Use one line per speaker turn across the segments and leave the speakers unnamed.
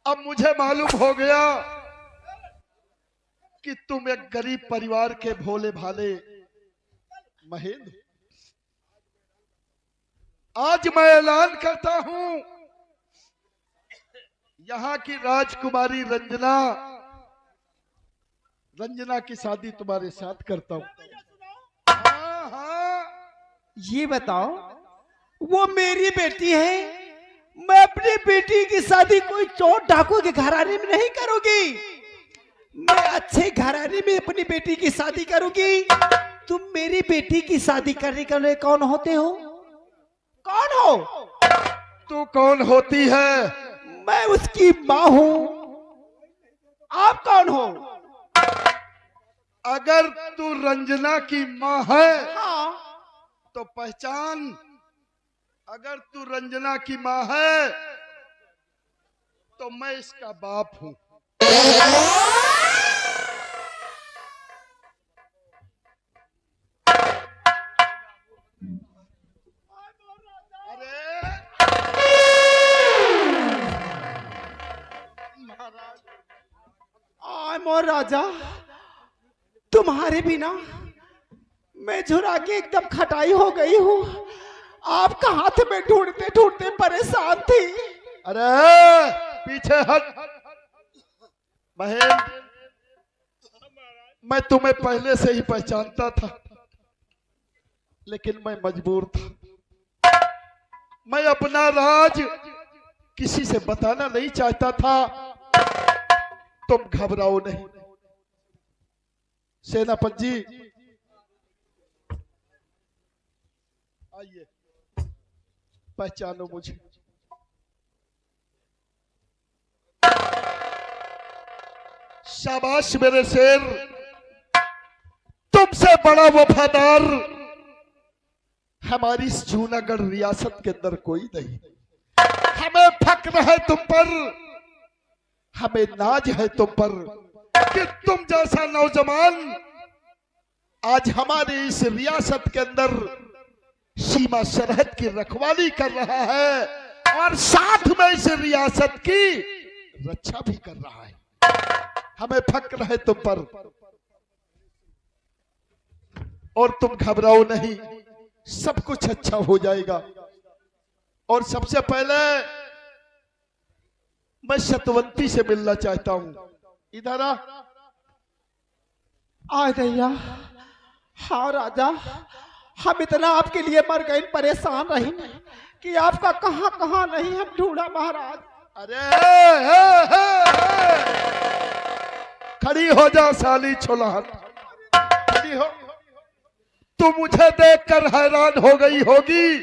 अब मुझे मालूम हो गया कि तुम एक गरीब परिवार के भोले भाले महेंद्र। आज मैं ऐलान करता हूं, यहाँ की राजकुमारी रंजना की शादी तुम्हारे साथ करता हूं। हाँ हाँ,
ये बताओ, वो मेरी बेटी है, मैं अपनी बेटी की शादी कोई चोर डाकू के घराने में नहीं करूंगी। मैं अच्छे घराने में अपनी बेटी की शादी करूंगी। तुम मेरी बेटी की शादी करने के लिए कौन होते हो? कौन हो?
तू कौन होती है?
मैं उसकी माँ हूं। आप कौन हो?
अगर तू रंजना की माँ है
हाँ।
तो पहचान। अगर तू रंजना की माँ है तो मैं इसका बाप हूं।
आय मोर राजा, तुम्हारे बिना मैं झुरा के एकदम खटाई हो गई हूँ। आपका हाथ में ढूंढते ढूंढते परेशान थी।
अरे पीछे हट महेंद्र, मैं तुम्हें पहले से ही पहचानता था, लेकिन मैं मजबूर था। मैं अपना राज किसी से बताना नहीं चाहता था। तुम घबराओ नहीं। सेनापति जी आइए, पहचानो मुझे। शाबाश मेरे शेर, तुमसे बड़ा वफादार हमारी इस जूनागढ़ रियासत के अंदर कोई नहीं। हमें फक्र है तुम पर, हमें नाज है तुम पर कि तुम जैसा नौजवान आज हमारी इस रियासत के अंदर सीमा सरहद की रखवाली कर रहा है और साथ में इस रियासत की रक्षा भी कर रहा है। हमें फक्र है तुम पर और तुम घबराओ नहीं, सब कुछ अच्छा हो जाएगा। और सबसे पहले मैं सतवंती से मिलना चाहता हूं। इधर
आ दैया। हाँ राजा, हम इतना आपके लिए मर गए, परेशान रही कि आपका कहां कहां नहीं हम ढूंढा महाराज।
अरे खड़ी हो जा साली छोलाहट, खड़ी हो। तू मुझे देखकर हैरान हो गई होगी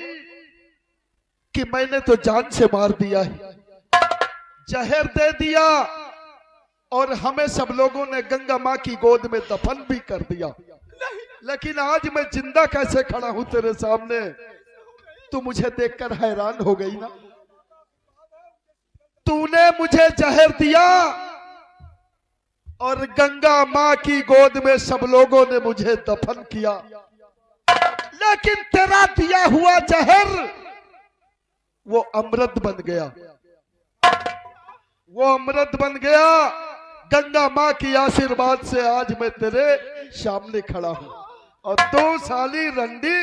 कि मैंने तो जान से मार दिया है, जहर दे दिया और हमें सब लोगों ने गंगा माँ की गोद में दफन भी कर दिया। लेकिन आज मैं जिंदा कैसे खड़ा हूं तेरे सामने? तू मुझे देखकर हैरान हो गई ना? तूने मुझे जहर दिया और गंगा माँ की गोद में सब लोगों ने मुझे दफन किया, लेकिन तेरा दिया हुआ जहर वो अमृत बन गया, वो अमृत बन गया। गंगा माँ की आशीर्वाद से आज मैं तेरे सामने खड़ा हूं और तू साली रंडी।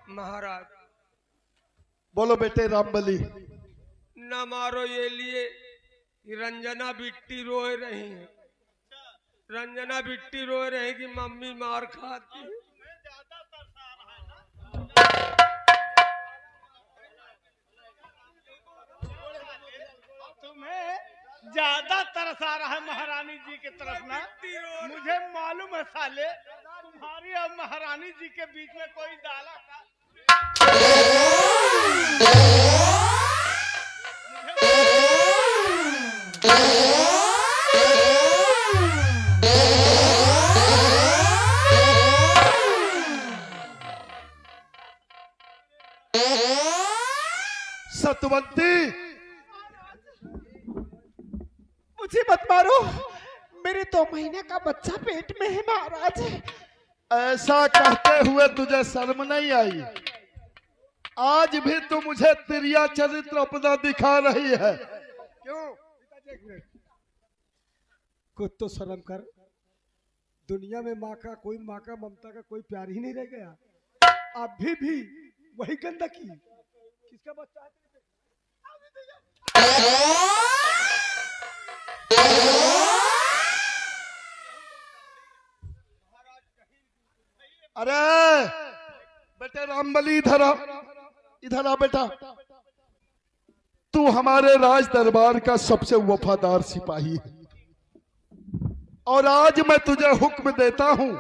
महाराज
बोलो बेटे रामबली।
न मारो ये लिए कि रंजना बिट्टी रो रही है। रंजना बिट्टी रो रही कि मम्मी मार खाती है।
तुम्हें ज्यादा तरसा रहा है महारानी जी की तरफ ना। मुझे मालूम है साले, तुम्हारी और महारानी जी के बीच में कोई डाला था। मुझे
सतवंती,
मुझे मत मारो, मेरे 2 महीने का बच्चा पेट में है महाराज।
ऐसा कहते हुए तुझे शर्म नहीं आई? आज भी तू मुझे तिरिया चरित्र अपना दिखा रही है, क्यों?
कुछ तो शर्म कर। दुनिया में माँ का ममता का कोई प्यार ही नहीं रह गया। अभी भी वही गंदगी। किसका बच्चा है?
अरे बेटे रामबली, इधर आ, इधर आ बेटा। तू हमारे राज दरबार का सबसे वफादार सिपाही है और आज मैं तुझे हुक्म देता हूं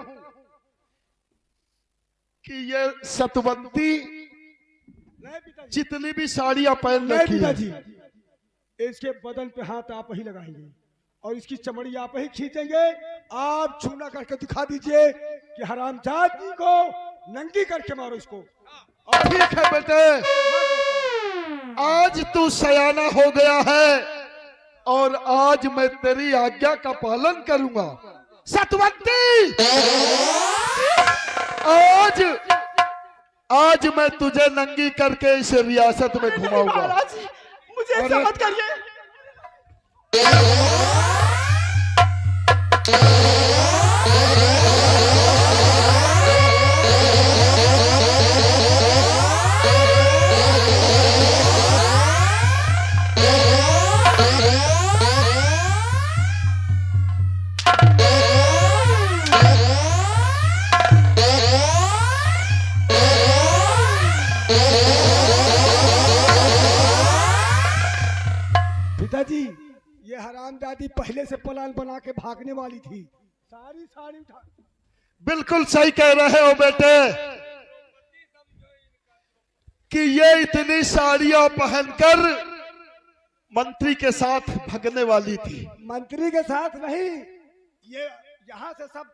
कि ये सतवंती
नहीं पिताजी,
जितनी भी साड़ियां पहन
नहीं
रखी है,
पिताजी, इसके बदन पे हाथ आप ही लगाएंगे और इसकी चमड़ी आप ही खींचेंगे। आप छूना करके दिखा दीजिए कि हरामजादी को नंगी करके मारो इसको।
ठीक है बेटे, आज तू सयाना हो गया है और आज मैं तेरी आज्ञा का पालन करूंगा। सतवंती, आज मैं तुझे नंगी करके इस रियासत में घुमाऊंगा।
महाराज मुझे ऐसा मत करिए।
पिताजी, ये हरामजादी पहले से प्लान बना के भागने वाली थी। सारी साड़ी उठा।
बिल्कुल सही कह रहे हो बेटे कि ये इतनी साड़ियां पहनकर मंत्री के साथ भगने वाली थी।
मंत्री के साथ नहीं, ये यहाँ से सब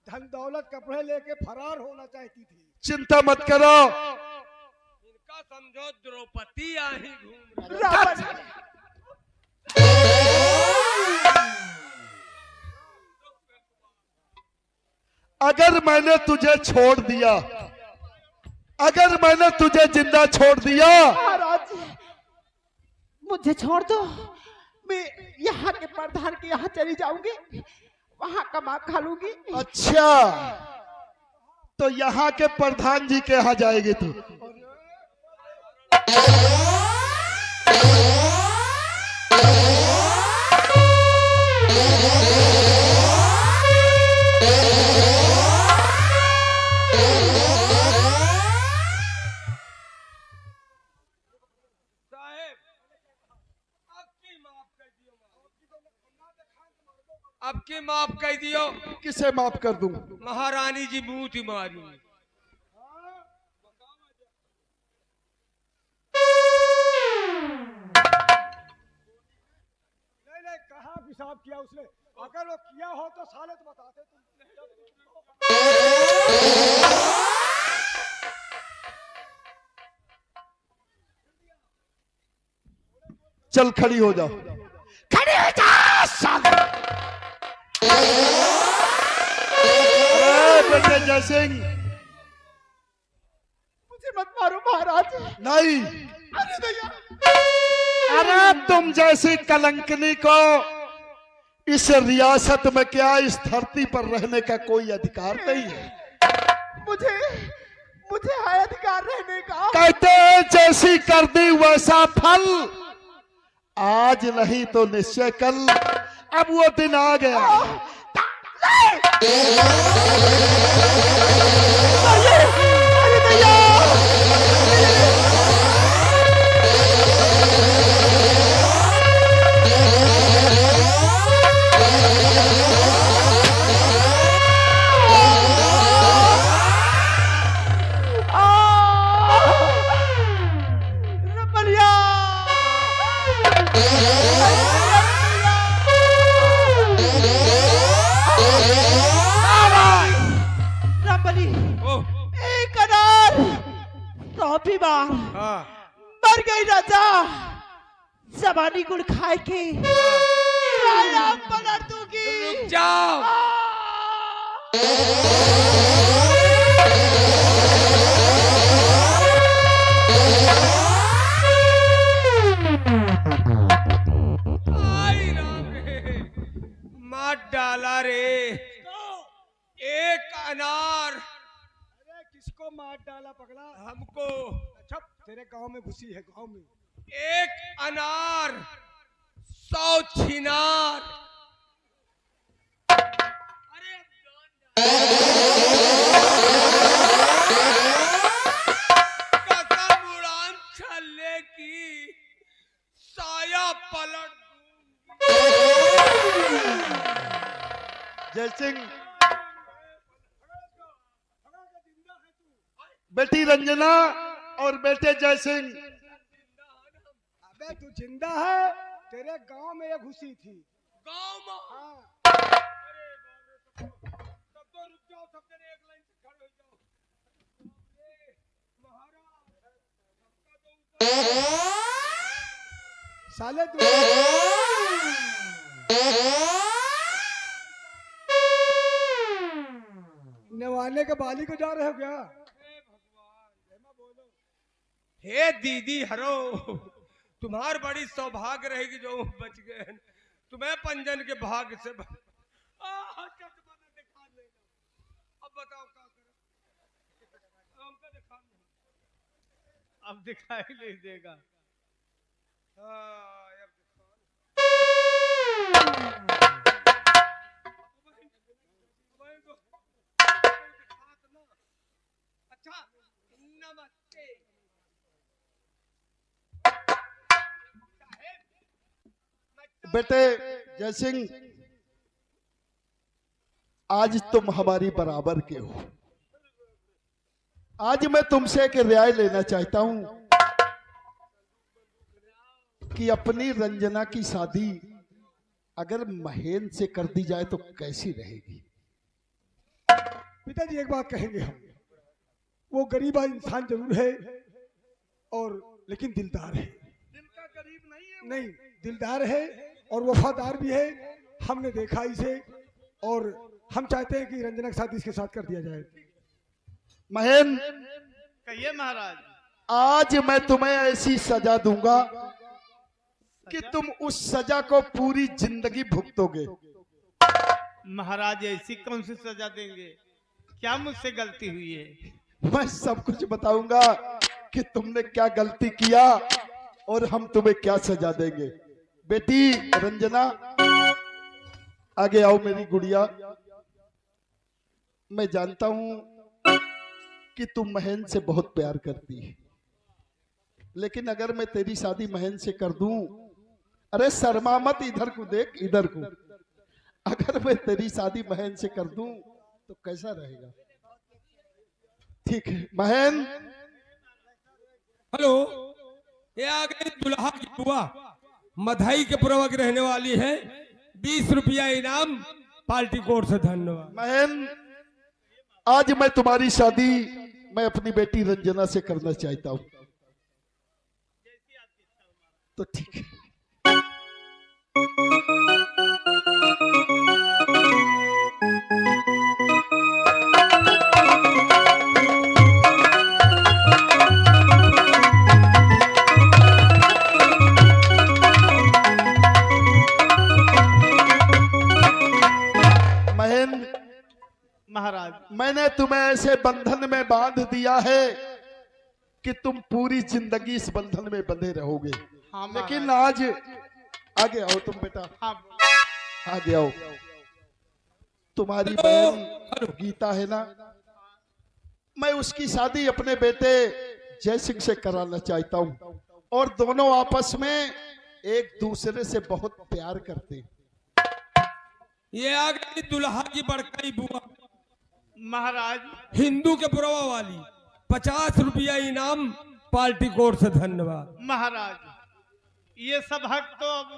धन दौलत कपड़े लेके फरार होना चाहती थी।
चिंता मत करो,
इनका समझो द्रौपदी आही घूम रही।
अगर मैंने तुझे छोड़ दिया, अगर मैंने तुझे जिंदा छोड़ दिया,
महाराज मुझे छोड़ दो, मैं यहाँ के प्रधान के यहाँ चली जाऊंगी, वहाँ कमा खा लूंगी।
अच्छा तो यहाँ के प्रधान जी के यहाँ जाएगी तू?
अब की माफ कर दियो।
किसे माफ कर दूं?
महारानी जी मुंह थी मारी।
नहीं, कहाँ पेशाब किया उसने? अगर वो किया हो तो साले तो बताते तुम।
चल खड़ी हो जाओ, खड़ी हो जा साले। अरे बेटे जय सिंह,
मुझे मत मारो महाराज।
नहीं,
अरे भैया,
अरे तुम जैसी कलंकनी को इस रियासत में क्या इस धरती पर रहने का कोई अधिकार नहीं है।
मुझे है अधिकार रहने का।
कहते हैं जैसी कर दी वैसा फल, आज नहीं तो निश्चय कल। अब वो दिन आ गया।
अरे भैया,
ओह
एक अनार 100 बार
हाँ
मर गई राजा, जबानी गुड़ खाए के राजा पलट दूंगी।
रुक जाओ। आई राम रे, मार डाला रे। एक अनार
अरे किसको मार डाला पगला?
हमको,
अच्छा तेरे गांव में घुसी है, गांव में।
एक अनार 100 छिनार। कसम उड़ान छल्ले की साया पलट
जय सिंह, बेटी रंजना और बेटे जय सिंह,
अबे तू जिंदा है? तेरे गांव में ये घुसी थी।
गांव में।
हाँ।
तब तो रुक जाओ, सब जने एक लाइन से खड़े हो जाओ।
साले तू नवाने के बाली को जा रहे हो क्या?
हे दीदी हरो, तुम्हार बड़ी सौभाग्य रहेगी जो बच गए। तुम्हें पंजन के भाग से अब बताओ क्या करें? हमको दिखा नहीं।
अब दिखाई नहीं देगा।
हाँ, अब अच्छा, नमस्ते।
बेटे जय सिंह, आज तुम हमारी बराबर के हो। आज मैं तुमसे एक राय लेना चाहता हूं कि अपनी रंजना की शादी अगर महेंद्र से कर दी जाए तो कैसी रहेगी?
पिताजी एक बात कहेंगे हम, वो गरीबा इंसान जरूर है और लेकिन दिलदार है।
दिल का करीब नहीं है।
नहीं, दिलदार है और वफादार भी है। हमने देखा इसे और हम चाहते हैं कि रंजना की शादी इसके साथ कर दिया जाए।
महेंद्र,
कहिए महाराज।
आज मैं तुम्हें ऐसी सजा दूंगा कि तुम उस सजा को पूरी जिंदगी भुगतोगे।
महाराज ऐसी कौन सी सजा देंगे? क्या मुझसे गलती हुई है?
मैं सब कुछ बताऊंगा कि तुमने क्या गलती किया और हम तुम्हें क्या सजा देंगे। बेटी रंजना, आगे आओ मेरी गुड़िया। मैं जानता हूं कि तुम महेंद्र से बहुत प्यार करती है, लेकिन अगर मैं तेरी शादी महेंद्र से कर दूं, अरे शर्मा मत, इधर को देख, इधर को। अगर मैं तेरी शादी महेंद्र से कर दूं तो कैसा रहेगा? ठीक है महेंद्र।
हेलो, ये आ गई दुल्हा की बुआ, मधाई के पूर्वक रहने वाली है। 20 रुपया इनाम, पार्टी कोर्ट से। धन्यवाद।
महेंद्र, आज मैं तुम्हारी शादी मैं अपनी बेटी रंजना से करना चाहता हूं, तो ठीक है। महेंद्र,
महाराज,
मैंने तुम्हें ऐसे बंधन में बांध दिया है कि तुम पूरी जिंदगी इस बंधन में बंधे रहोगे।
हाँ
लेकिन आज आगे आओ तुम बेटा,
हाँ
आगे आओ। तुम्हारी बहन गीता है ना, मैं उसकी शादी अपने बेटे जय सिंह से कराना चाहता हूं और दोनों आपस में एक दूसरे से बहुत प्यार करते हैं।
ये आ गई दुल्हा की बड़काई बुआ,
महाराज,
हिंदू के पुरवा वाली। 50 रुपया इनाम, पार्टी कोर्ट से। धन्यवाद।
महाराज, ये सब हक तो अब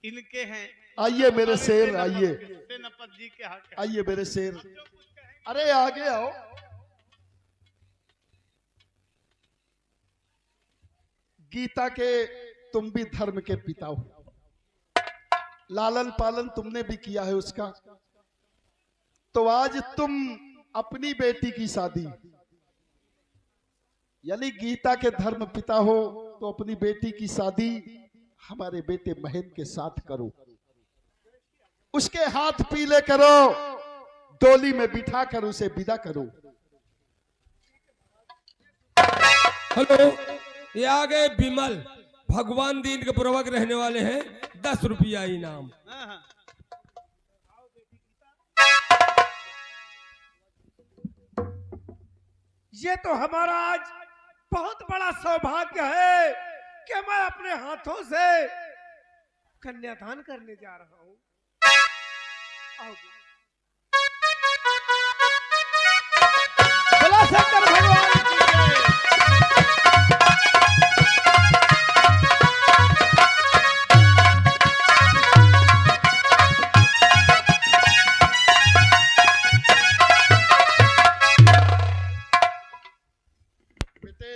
इनके हैं।
आइए मेरे शेर, आइए
सेनापति जी के हक है।
आइए मेरे शेर, अरे आगे आओ। गीता के तुम भी धर्म के पिता हो, लालन पालन तुमने भी किया है उसका, तो आज तुम अपनी बेटी की शादी, यानी गीता के धर्म पिता हो तो अपनी बेटी की शादी हमारे बेटे महेंद्र के साथ करो, उसके हाथ पीले करो, डोली में बिठा कर उसे विदा करो।
हेलो, ये आ गए विमल, भगवान दीन के पूर्वक रहने वाले हैं, 10 रुपया इनाम।
ये तो हमारा आज बहुत बड़ा सौभाग्य है कि मैं अपने हाथों से कन्यादान करने जा रहा हूँ। आओ। बोला शंकर भगवान की जय।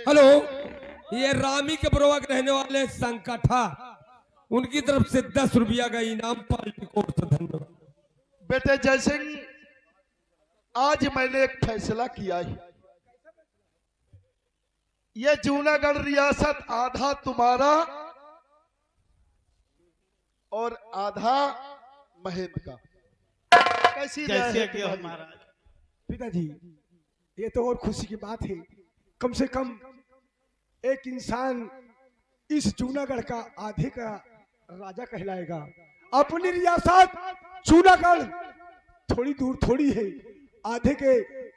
हेलो, ये रामी के पूर्वक रहने वाले संकठा, उनकी तरफ से 10 रुपया का इनाम पार्टी कोर्ट से। धन्यवाद।
बेटे जय सिंह, आज मैंने एक फैसला किया है, ये जूनागढ़ रियासत आधा तुम्हारा और आधा महेंद्र का। कैसी राय है तुम्हारी?
महाराज
पिताजी, ये तो और खुशी की बात है, कम से कम एक इंसान इस जूनागढ़ का आधे का राजा कहलाएगा। अपनी रियासत जूनागढ़ थोड़ी दूर थोड़ी है, आधे के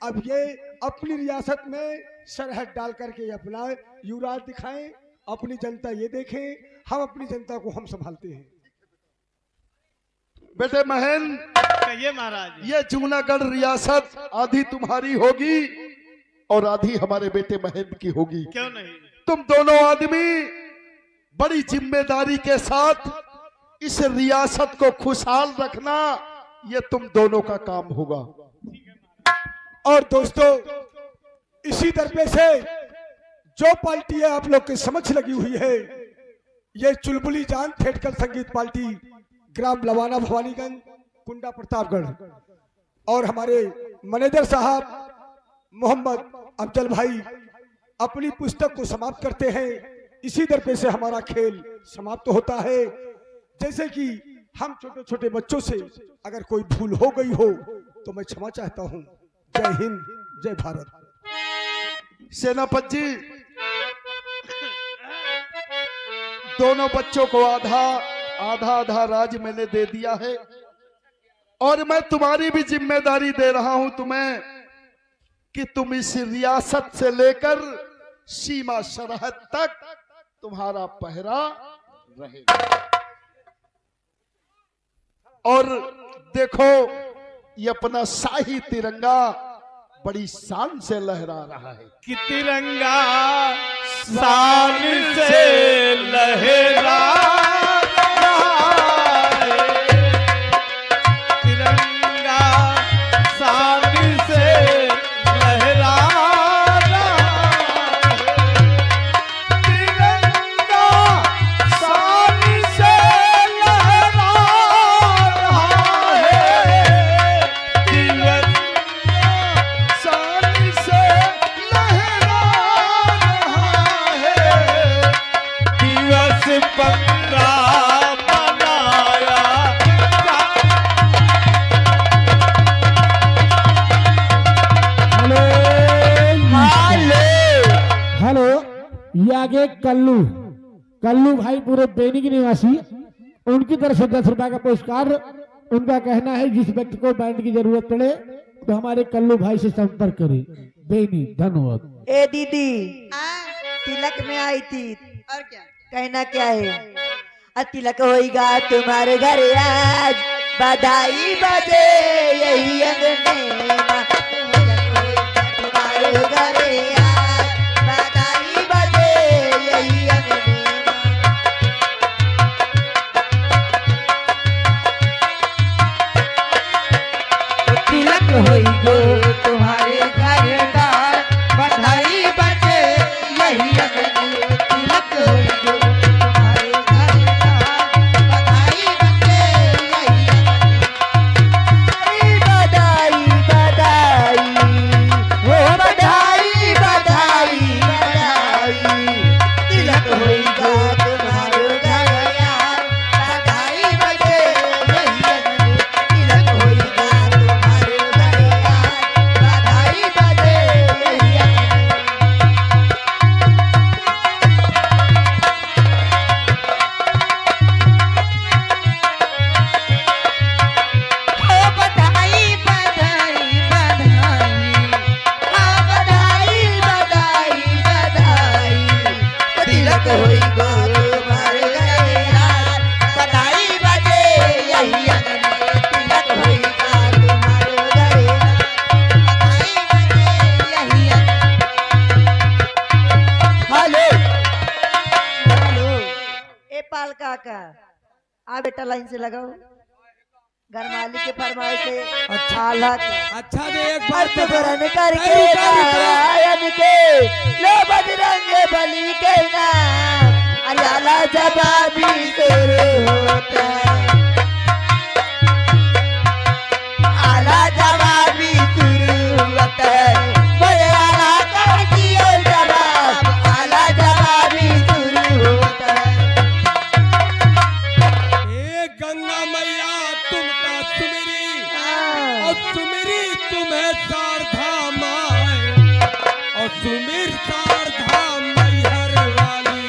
अब ये अपनी रियासत में सरहद डाल करके अपना युवराज दिखाएं, अपनी जनता ये देखे, हम अपनी जनता को हम संभालते हैं।
बेटे महेंद्र,
कहिए महाराज।
ये जूनागढ़ रियासत आधी तुम्हारी होगी और आधी हमारे बेटे महेंद्र की होगी।
क्यों नहीं?
तुम दोनों आदमी बड़ी जिम्मेदारी के साथ इस रियासत को खुशहाल रखना, ये तुम दोनों का काम होगा।
और दोस्तों, इसी तरह से जो पार्टी आप लोग के समक्ष लगी हुई है, ये चुलबुली जान थिएटर संगीत पार्टी, ग्राम लवाना भवानीगंज, कुंडा प्रतापगढ़, और हमारे मैनेजर साहब मोहम्मद अफजल भाई अपनी पुस्तक को समाप्त करते हैं। इसी तरह से हमारा खेल समाप्त होता है। जैसे कि हम छोटे छोटे बच्चों से अगर कोई भूल हो गई हो तो मैं क्षमा चाहता हूं। जय हिंद, जय भारत।
सेनापति जी, दोनों बच्चों को आधा आधा राज मैंने दे दिया है, और मैं तुम्हारी भी जिम्मेदारी दे रहा हूं तुम्हें कि तुम इस रियासत से लेकर सीमा सरहद तक तुम्हारा पहरा रहेगा। और देखो, ये अपना शाही तिरंगा बड़ी शान से लहरा रहा है।
कि तिरंगा शान से लहरा रहा है, तिरंगा शान से लहरा रहा है, तिरंगा शान से लहरा रहा है, तिरंगा
शान से लहरा रहा है।
दिवस 15 मनाया
हेलो, ये आगे कल्लू भाई पूरे बेनी के निवासी, उनकी तरफ से 10 रुपए का पुरस्कार। उनका कहना है जिस व्यक्ति को बैंड की जरूरत पड़े तो हमारे कल्लू भाई से संपर्क करें। बेनी, धन्यवाद।
ए दीदी, तिलक में आई थी, और क्या कहना क्या है? तिलक होएगा तुम्हारे घर आज, बधाई बजे यही अंगने मां। तिलक होएगा तुम्हारे घर आज, बधाई बजे यही अंगने मां। तिलक होएगा तुम्हारे घर आज, बधाई बजे यही अंगने, तिलक होएगा का आ बेटा लाइन से लगाओ घर मालिक के फरमाइश से आल्हा के
अच्छा दे एक बार
अर्थ ग्रहण करके नारायण के लो बजरंग बली के नाम अरे आला जवाबी तेरे होता है आला जवाबी तेरे होता है बड़े आला का दियो जवाब आला जवाबी तेरे होता है
ए गंगा मैया तुमका सुमिरी और सुमिरी तुम्हें शारदा माए और सुमिर शारदा मैहर वाली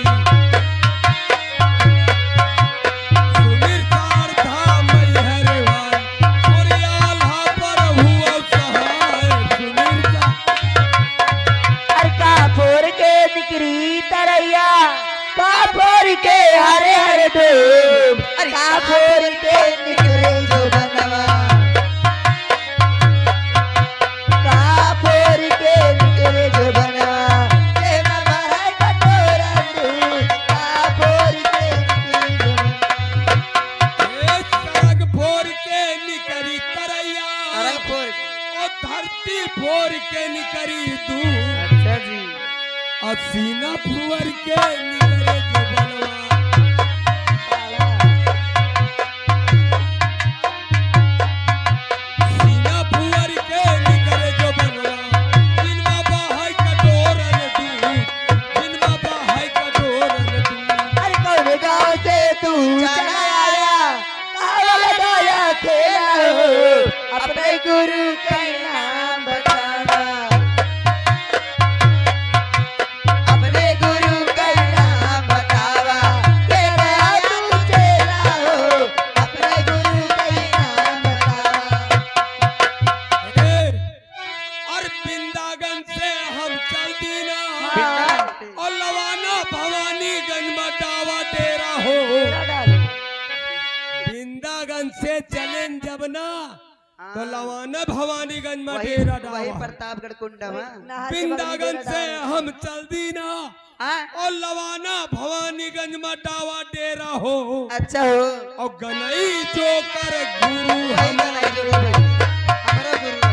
सुमिर शारदा मैहर वाली और आल्हा पर हुआ सहाय सुमिर
अरे काफोर के निकरी तरैया काफोर के हरे हरे धूप अरे काफोर के निकरे जो बनवा काफोर के निकरे जो बनवा ये बाबा है कटोरा दूध काफोर के निकरे जो
ए सड़क फोर के निकरी तरैया
अरे फोर
और धरती फोर के निकरी दूर
अच्छा जी
और सीना फुअर के निकरे जो बनवा सीना फुअर के निकरे जो बनवा जिनवा बाहर कटोरन दूध जिनवा बाहर कटोरन दूध
अरे कौन गाँव से तू चला आया कहाँ लगाया खेला हो अपने गुरु का नाम बताना अपने गुरु का नाम बतावा के गया तू चला हो अपने गुरु का नाम बतावा
ए, और बिंदागन से हम चल दीना और लवाना भवानीगंज में डावा डेरा हो बिंदागन से चलें जब ना तो लवाना भवानीगंज में डेरा
वही
डावा
प्रतापगढ़ कुंड
बिंदागन से हम चल दीना और लवाना भवानीगंज में डावा डेरा हो
अच्छा हो
और गनई जो कर गुरु
वही
हम
बनाई जो भाई हमारा गुरु है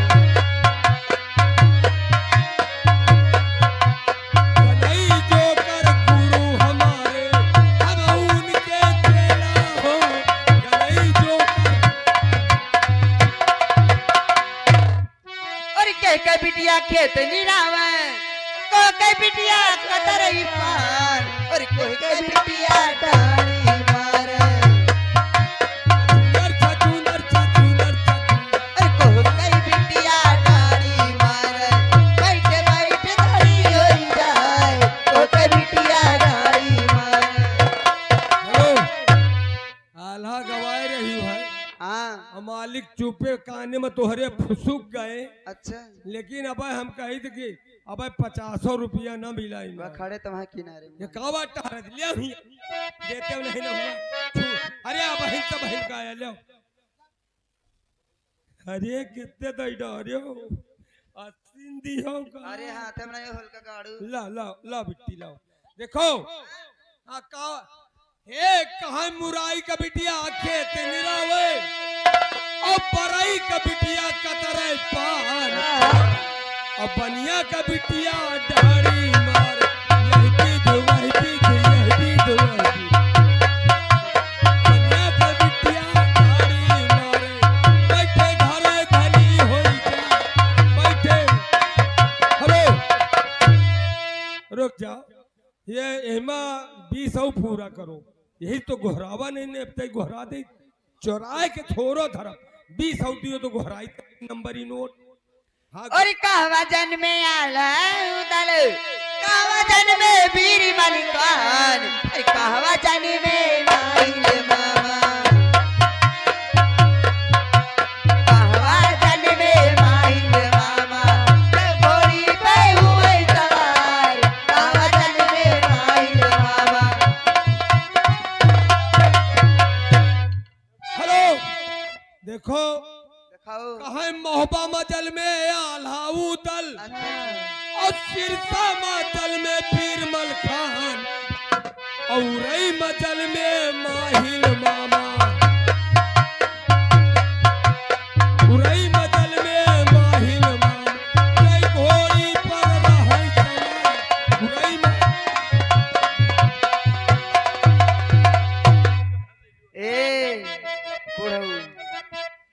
गनई जो कर गुरु हमारे हम उनके चेला हो गनई जो
और के बिटिया खेत निरावे को के बिटिया कतर ही पार और कोई के बिटिया डाली मारे
चुनर चुनर
और को के बिटिया डाली मारे बैठे बैठे धरी हो जाए को के बिटिया डाली मारे
हेलो आल्हा गवाए रही है
हाँ
मालिक चुपे काने में तोहरे फुसुक गए
अच्छा
लेकिन अब हम कही थे कि अब 50 रुपया न मिला
वह खड़े तो वहाँ किनारे
ये कावा टहर लिया ही देते हो नहीं ना हुआ अरे अब बहन सब बहन का आया लियो अरे कितने दई डरियो 80 दियो का
अरे हाथ में नहीं होल का गाड़ू
ला ला ला बिट्टी लाओ देखो आ का हे कहां मुराई का बिटिया खेत निरावे और बरई का बिटिया कतरे पार और बनिया का बिटिया डारी मार यही बीज वही बीज यही बीज वही बीज बनिया का बिटिया डारी मारे बैठे घरे धनी होई जा बैठे हेलो रुक जाओ ये एमा 20 पूरा करो यही तो गोहरावा नहीं ने अब तक गोहरा दे चौराहे के थोरो धरा 20 दियो तो गोहराई नंबरी नोट हाँ
और कहवा जन में आला उदल कहवा जन में वीर मलिकान अरे कहवा जन में माइल मामा कहवा जन में माइल मामा घोड़ी पे हुए सवार कहवा जन में माइल मामा
हेलो देखो
दिखाओ
कहा मोहबा मजल में आल्हाऊ दल और सिरसा मातल में पीर मल खान औरई मजल में माहिल मामा, उरई मजल में माहिल मामा, जय घोड़ी पर रहै सवार, उरई
ए बुढ़ऊ,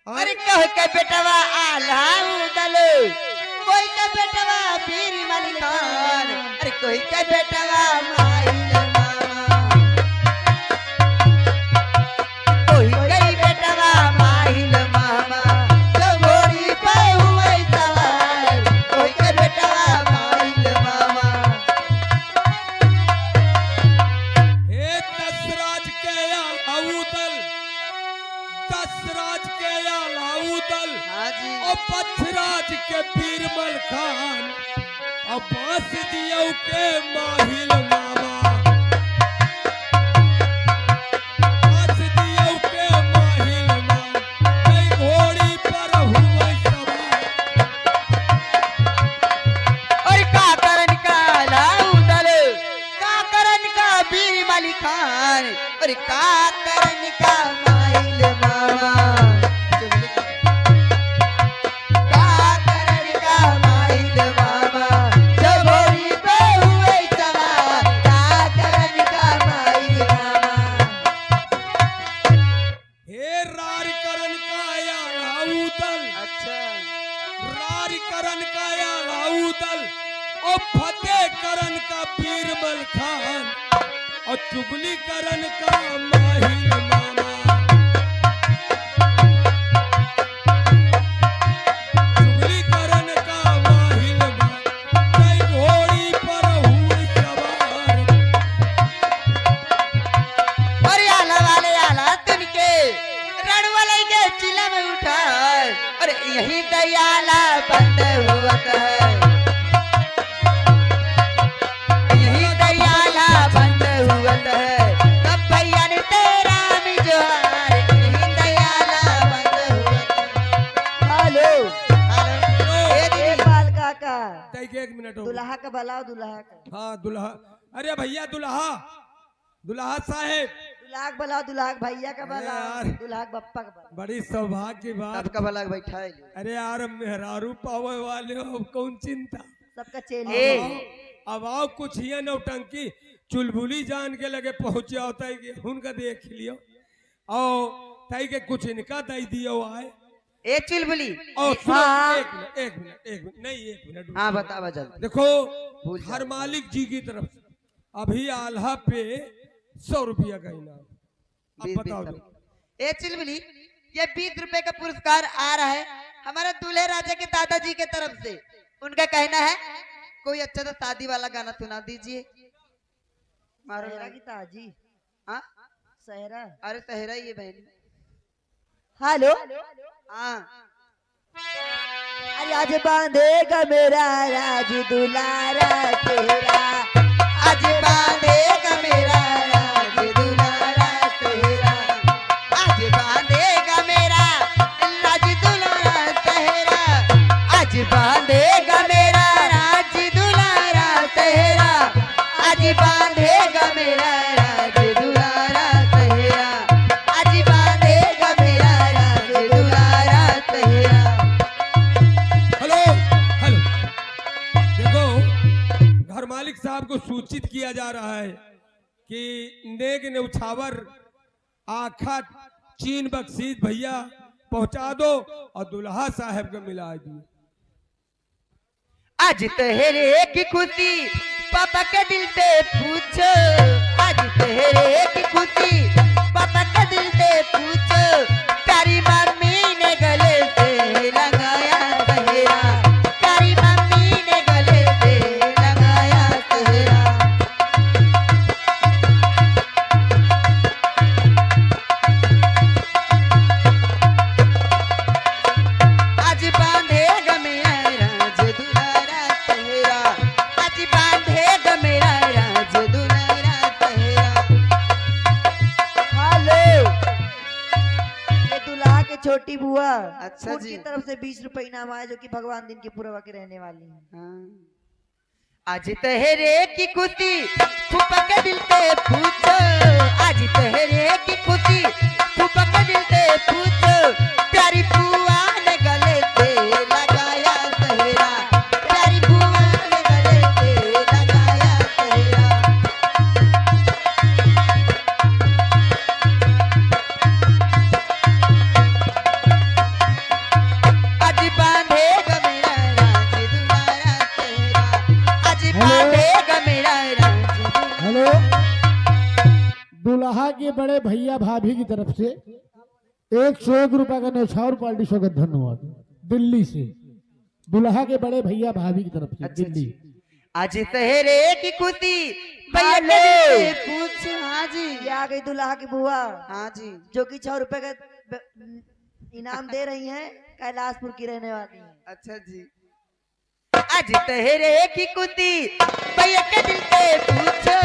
अरे कह के बेटवा आल्हा उदल, कोई के बेटवा पीर मलिक खान, अरे कोई के बेटवा माहिल मामा, कोई के बेटवा माहिल मामा, जो घोड़ी पे हुए सवार, कोई के बेटवा माहिल मामा।
हे दशराज के आलाउदल, दशराज के आलाउदल,
हाँ जी,
और पथराज के बीरबल खान, और बांस दियो के माहिल मामा, बांस दियो के माहिल मामा, जय घोड़ी पर हुए सवार।
और का करन का लाउदल, का करन का बीर मलिक खान, और का करन का माहिल मामा, का करन का माहिल मामा, जब घोड़ी पे हुए सवार, का करन का माहिल मामा।
हे रार करन का आलाउदल,
अच्छा,
रार करन का आलाउदल, और फतेह करन का बीरबल खान, और चुगली करन का माहिल मामा, चुगली करन का माहिल मामा, जय घोड़ी पर हुए सवार।
और आला वाले आला तुनके रणवलई के चिला में उठा, और यही दयाला बंद हुआ है, यही दयाला बंद हुआ है, तब भैया ने तेरा मिजवार, यही दयाला बंद हुआ है। हेलो हेलो, ए बाल काका,
तय के 1 मिनट हो गया।
दुल्हा का भला दुल्हा का,
हाँ दुल्हा, अरे भैया दुल्हा, दुल्हा साहेब,
दुल्हा का भला दुल्हा का भैया का भला,
यार।
दुल्हा का बप्पा का भला,
बड़ी सौभाग्य की बात।
सबका भला बैठा है,
अरे यार मेहरारू पावे वाले हो, अब कौन चिंता।
सबका चेले।
अब आओ कुछ ये नौटंकी चुलबुली जान के लगे पहुंचे होता है, उनका देख लियो और तय के कुछ इनका दे दियो आए।
ए चुलबुली,
और सुनो,
हाँ।
एक मिनट नहीं, 1 मिनट।
हाँ बता जल्दी।
देखो हर मालिक जी की तरफ से अभी आल्हा पे 100 रुपया का इनाम, अब
20
बताओ।
ए चुलबुली, ये 20 रुपए का पुरस्कार आ रहा है हमारे दूल्हे राजा के दादाजी के तरफ से। उनका कहना है कोई अच्छा सा शादी वाला गाना सुना दीजिए। मारो
सहरा की ताजी।
हाँ
सहरा।
अरे सहरा ही है बहन। हेलो हाँ।
अरे आज बांधेगा मेरा राज दुलारा तेरा,
आज बांधेगा मेरा राज दुलारा तेरा, आज बांधेगा मेरा राज दुलारा तेरा, आज बांधेगा मेरा राज दुलारा तेरा, आज बांधेगा मेरा राज दुलारा तेरा, आज बांधेगा मेरा राज दुलारा तेरा।
हेलो हेलो, देखो घर मालिक साहब को सूचित किया जा रहा है कि नेग न्यौछावर आखा चीन बख्शीश भैया पहुंचा दो और दुल्हा साहब को मिला दिए।
आज तेरे की खुशी पापा के दिल पे पूछो, आज तेरे की खुशी पापा के दिल पे पूछो, प्यारी मम्मी ने गले से लगाया तेरा, प्यारी मम्मी ने गले से लगाया तेरा। आज बांधेगा मेरा राज दुलारा तेरा, आज बांधेगा मेरा राज दुलारा तेरा।
हेलो ये दुल्हा के छोटी बुआ
अच्छा
उनकी
जी।
तरफ से 20 रुपए इनाम आया, जो कि भगवान दिन की पूर्वा के रहने वाली है।
हाँ। आज तहरे की खुशी फूफा के दिल पे पूछो, आज तहरे की खुशी फूफा के दिल पे पूछो, प्यारी बुआ ने गले पे लगाया सेहरा, प्यारी बुआ ने गले पे लगाया सेहरा। आज बांधेगा मेरा राज दुलारा सेहरा, आज बांधेगा मेरा राज दुलारा।
हेलो, दुल्हा के बड़े भैया भाभी की तरफ से 101 रुपए का न्यौछावर पार्टी स्वागत धन्यवाद दिल्ली से, दुल्हा के बड़े भैया भाभी की तरफ से दिल्ली।
आज सेहरे की खुशी भैया के दिल पे पूछ। हाँ जी,
ये आ गई दुल्हा की बुआ,
हाँ जी,
जो कि 6 रुपए का इनाम दे रही हैं, कैलाशपुर की रहने वाली है।
अच्छा जी। आज तहरे की खुशी भैया के दिल पे पूछो,